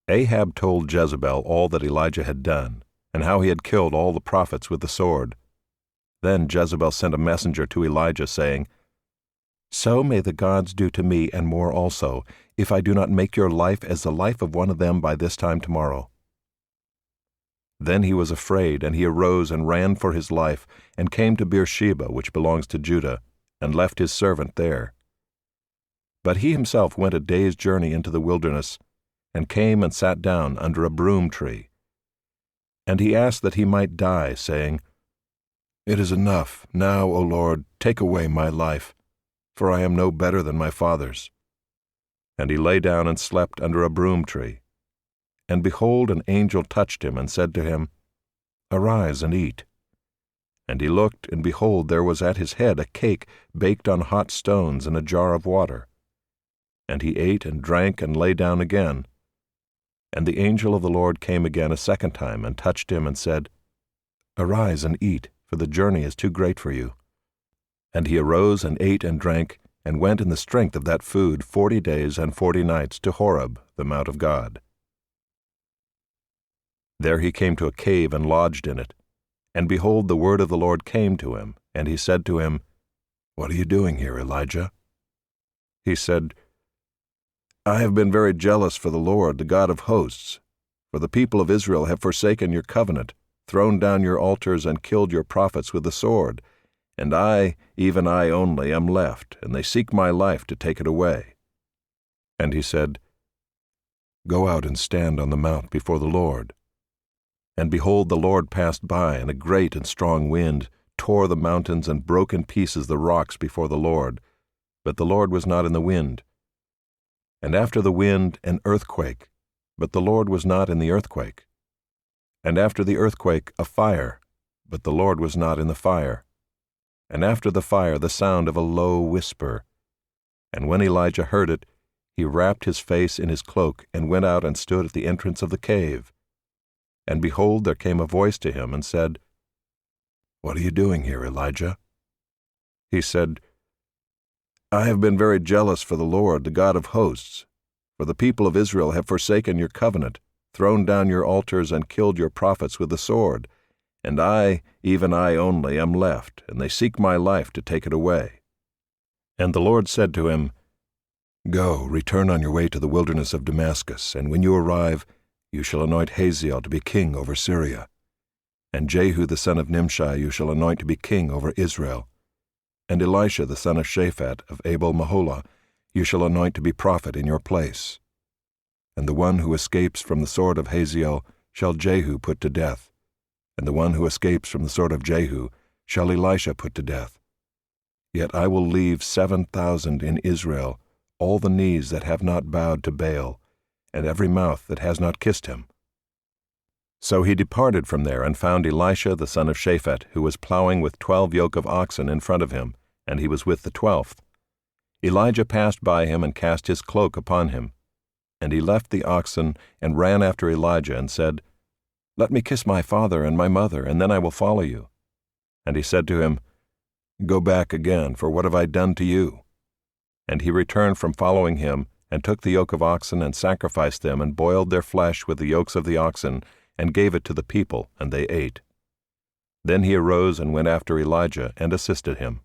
Ahab told Jezebel all that Elijah had done, and how he had killed all the prophets with the sword. Then Jezebel sent a messenger to Elijah, saying, "So may the gods do to me and more also, if I do not make your life as the life of one of them by this time tomorrow." Then he was afraid, and he arose and ran for his life, and came to Beersheba, which belongs to Judah, and left his servant there. But he himself went a day's journey into the wilderness, and came and sat down under a broom tree. And he asked that he might die, saying, "It is enough, now, O Lord, take away my life, for I am no better than my fathers." And he lay down and slept under a broom tree. And behold, an angel touched him, and said to him, "Arise and eat." And he looked, and behold, there was at his head a cake baked on hot stones and a jar of water. And he ate and drank and lay down again. And the angel of the Lord came again a second time, and touched him, and said, "Arise and eat, for the journey is too great for you." And he arose and ate and drank, and went in the strength of that food 40 days and 40 nights to Horeb, the mount of God. There he came to a cave and lodged in it. And behold, the word of the Lord came to him, and he said to him, "What are you doing here, Elijah?" He said, "I have been very jealous for the Lord, the God of hosts. For the people of Israel have forsaken your covenant, thrown down your altars, and killed your prophets with the sword. And I, even I only, am left, and they seek my life to take it away." And he said, "Go out and stand on the mount before the Lord." And behold, the Lord passed by, and a great and strong wind tore the mountains and broke in pieces the rocks before the Lord. But the Lord was not in the wind. And after the wind, an earthquake, but the Lord was not in the earthquake. And after the earthquake, a fire, but the Lord was not in the fire. And after the fire, the sound of a low whisper. And when Elijah heard it, he wrapped his face in his cloak, and went out and stood at the entrance of the cave. And behold, there came a voice to him, and said, "What are you doing here, Elijah?" He said, "I have been very jealous for the Lord, the God of hosts. For the people of Israel have forsaken your covenant, thrown down your altars, and killed your prophets with the sword. And I, even I only, am left, and they seek my life to take it away." And the Lord said to him, "Go, return on your way to the wilderness of Damascus, and when you arrive, you shall anoint Hazael to be king over Syria. And Jehu the son of Nimshi you shall anoint to be king over Israel. And Elisha the son of Shaphat of Abel-Meholah you shall anoint to be prophet in your place. And the one who escapes from the sword of Hazael shall Jehu put to death, and the one who escapes from the sword of Jehu shall Elisha put to death. Yet I will leave 7,000 in Israel, all the knees that have not bowed to Baal, and every mouth that has not kissed him." So he departed from there, and found Elisha the son of Shaphat, who was plowing with 12 yoke of oxen in front of him, and he was with the 12th. Elijah passed by him and cast his cloak upon him. And he left the oxen and ran after Elijah, and said, "Let me kiss my father and my mother, and then I will follow you." And he said to him, "Go back again, for what have I done to you?" And he returned from following him, and took the yoke of oxen, and sacrificed them, and boiled their flesh with the yokes of the oxen, and gave it to the people, and they ate. Then he arose and went after Elijah, and assisted him.